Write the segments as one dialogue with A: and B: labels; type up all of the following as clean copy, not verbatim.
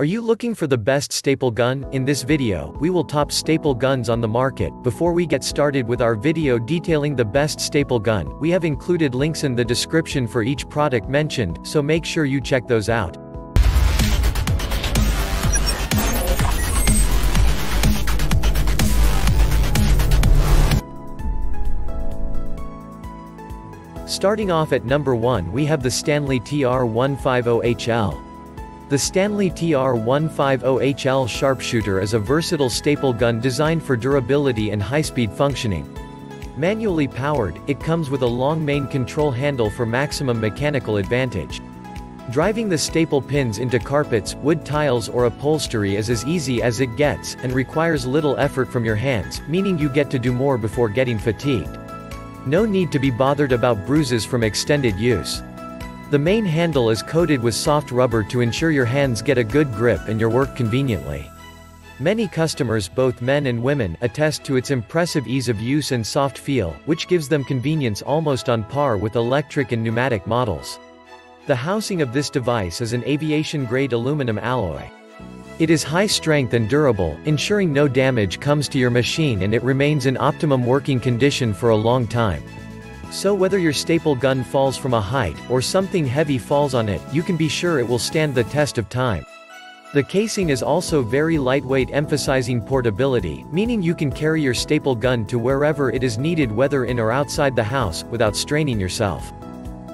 A: Are you looking for the best staple gun? In this video, we will top staple guns on the market. Before we get started with our video detailing the best staple gun, we have included links in the description for each product mentioned, so make sure you check those out. Starting off at number 1, we have the Stanley TR150HL. The Stanley TR150HL Sharpshooter is a versatile staple gun designed for durability and high-speed functioning. Manually powered, it comes with a long main control handle for maximum mechanical advantage. Driving the staple pins into carpets, wood tiles or upholstery is as easy as it gets, and requires little effort from your hands, meaning you get to do more before getting fatigued. No need to be bothered about bruises from extended use. The main handle is coated with soft rubber to ensure your hands get a good grip and your work conveniently. Many customers, both men and women, attest to its impressive ease of use and soft feel, which gives them convenience almost on par with electric and pneumatic models. The housing of this device is an aviation-grade aluminum alloy. It is high strength and durable, ensuring no damage comes to your machine and it remains in optimum working condition for a long time. So whether your staple gun falls from a height, or something heavy falls on it, you can be sure it will stand the test of time. The casing is also very lightweight, emphasizing portability, meaning you can carry your staple gun to wherever it is needed, whether in or outside the house, without straining yourself.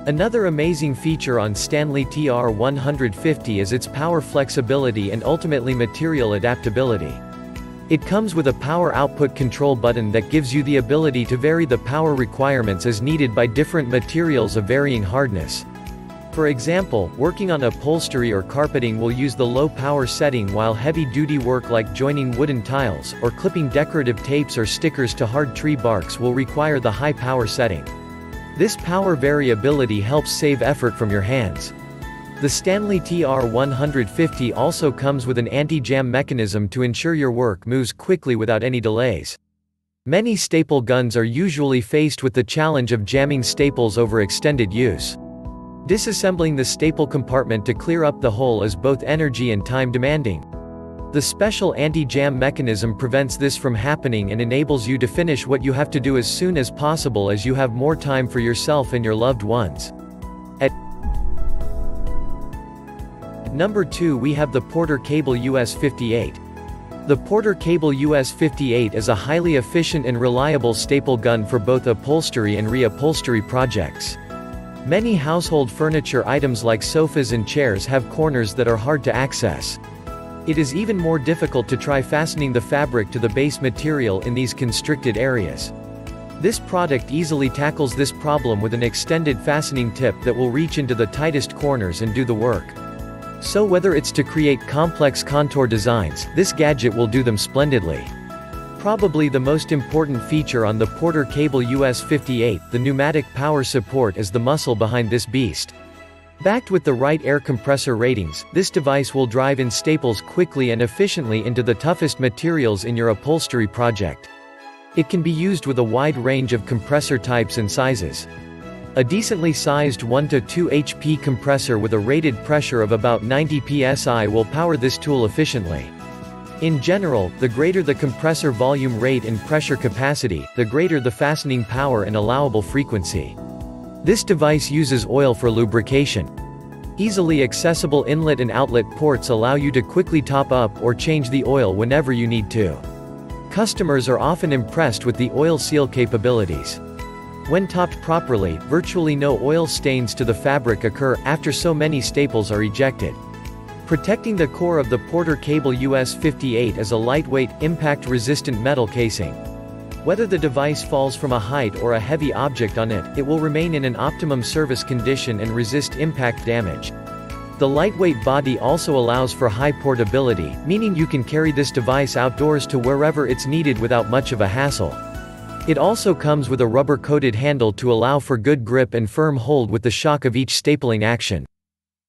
A: Another amazing feature on Stanley TR150 is its power flexibility and ultimately material adaptability. It comes with a power output control button that gives you the ability to vary the power requirements as needed by different materials of varying hardness. For example, working on upholstery or carpeting will use the low power setting, while heavy-duty work like joining wooden tiles, or clipping decorative tapes or stickers to hard tree barks will require the high power setting. This power variability helps save effort from your hands. The Stanley TR150 also comes with an anti-jam mechanism to ensure your work moves quickly without any delays. Many staple guns are usually faced with the challenge of jamming staples over extended use. Disassembling the staple compartment to clear up the hole is both energy and time demanding. The special anti-jam mechanism prevents this from happening and enables you to finish what you have to do as soon as possible, as you have more time for yourself and your loved ones. At number 2, we have the PorterCable US58. The PorterCable US58 is a highly efficient and reliable staple gun for both upholstery and reupholstery projects. Many household furniture items like sofas and chairs have corners that are hard to access. It is even more difficult to try fastening the fabric to the base material in these constricted areas. This product easily tackles this problem with an extended fastening tip that will reach into the tightest corners and do the work. So whether it's to create complex contour designs, this gadget will do them splendidly. Probably the most important feature on the PorterCable US58, the pneumatic power support, is the muscle behind this beast. Backed with the right air compressor ratings, this device will drive in staples quickly and efficiently into the toughest materials in your upholstery project. It can be used with a wide range of compressor types and sizes. A decently sized 1 to 2 HP compressor with a rated pressure of about 90 psi will power this tool efficiently. In general, the greater the compressor volume rate and pressure capacity, the greater the fastening power and allowable frequency. This device uses oil for lubrication. Easily accessible inlet and outlet ports allow you to quickly top up or change the oil whenever you need to. Customers are often impressed with the oil seal capabilities. When topped properly, virtually no oil stains to the fabric occur after so many staples are ejected. Protecting the core of the PorterCable US58 is a lightweight, impact-resistant metal casing. Whether the device falls from a height or a heavy object on it, it will remain in an optimum service condition and resist impact damage. The lightweight body also allows for high portability, meaning you can carry this device outdoors to wherever it's needed without much of a hassle. It also comes with a rubber-coated handle to allow for good grip and firm hold with the shock of each stapling action.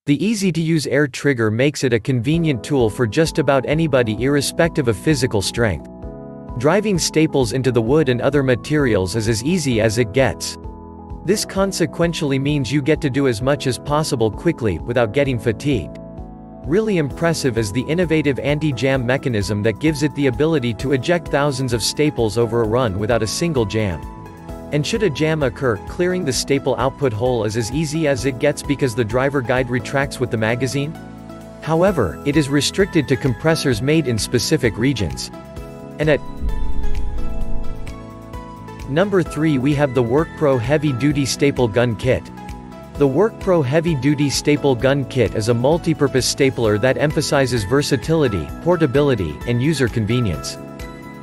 A: The easy-to-use air trigger makes it a convenient tool for just about anybody, irrespective of physical strength. Driving staples into the wood and other materials is as easy as it gets. This consequentially means you get to do as much as possible quickly, without getting fatigued. Really impressive is the innovative anti-jam mechanism that gives it the ability to eject thousands of staples over a run without a single jam. And should a jam occur, clearing the staple output hole is as easy as it gets because the driver guide retracts with the magazine. However, it is restricted to compressors made in specific regions. And at number 3 we have the WorkPro Heavy Duty Staple Gun Kit. The WorkPro Heavy Duty Staple Gun Kit is a multi-purpose stapler that emphasizes versatility, portability, and user convenience.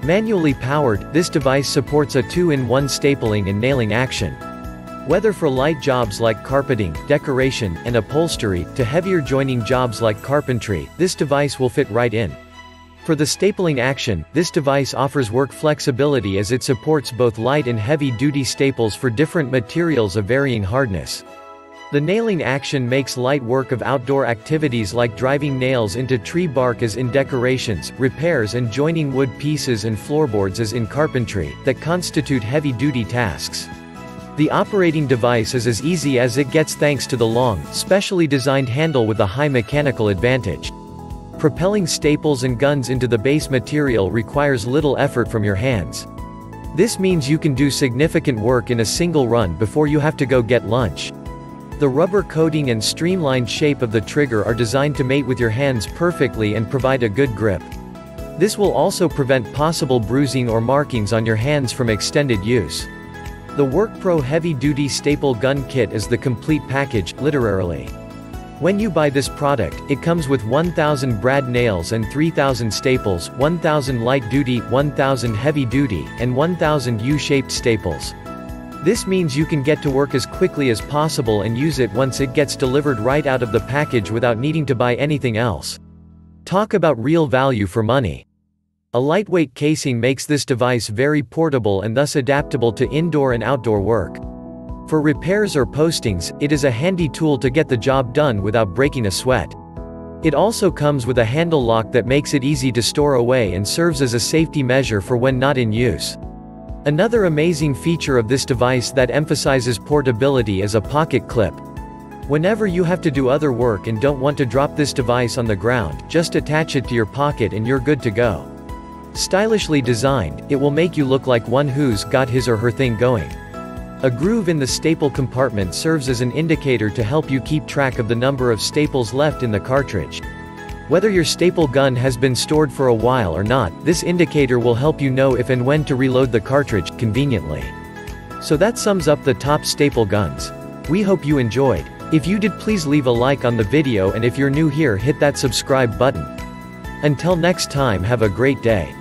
A: Manually powered, this device supports a 2-in-1 stapling and nailing action. Whether for light jobs like carpeting, decoration, and upholstery, to heavier joining jobs like carpentry, this device will fit right in. For the stapling action, this device offers work flexibility as it supports both light and heavy-duty staples for different materials of varying hardness. The nailing action makes light work of outdoor activities like driving nails into tree bark as in decorations, repairs and joining wood pieces and floorboards as in carpentry, that constitute heavy-duty tasks. The operating device is as easy as it gets thanks to the long, specially designed handle with a high mechanical advantage. Propelling staples and guns into the base material requires little effort from your hands. This means you can do significant work in a single run before you have to go get lunch. The rubber coating and streamlined shape of the trigger are designed to mate with your hands perfectly and provide a good grip. This will also prevent possible bruising or markings on your hands from extended use. The WorkPro Heavy Duty Staple Gun Kit is the complete package, literally. When you buy this product, it comes with 1,000 brad nails and 3,000 staples, 1,000 light-duty, 1,000 heavy-duty, and 1,000 U-shaped staples. This means you can get to work as quickly as possible and use it once it gets delivered right out of the package without needing to buy anything else. Talk about real value for money. A lightweight casing makes this device very portable and thus adaptable to indoor and outdoor work. For repairs or postings, it is a handy tool to get the job done without breaking a sweat. It also comes with a handle lock that makes it easy to store away and serves as a safety measure for when not in use. Another amazing feature of this device that emphasizes portability is a pocket clip. Whenever you have to do other work and don't want to drop this device on the ground, just attach it to your pocket and you're good to go. Stylishly designed, it will make you look like one who's got his or her thing going. A groove in the staple compartment serves as an indicator to help you keep track of the number of staples left in the cartridge. Whether your staple gun has been stored for a while or not, this indicator will help you know if and when to reload the cartridge, conveniently. So that sums up the top staple guns. We hope you enjoyed. If you did, please leave a like on the video, and if you're new here, hit that subscribe button. Until next time, have a great day.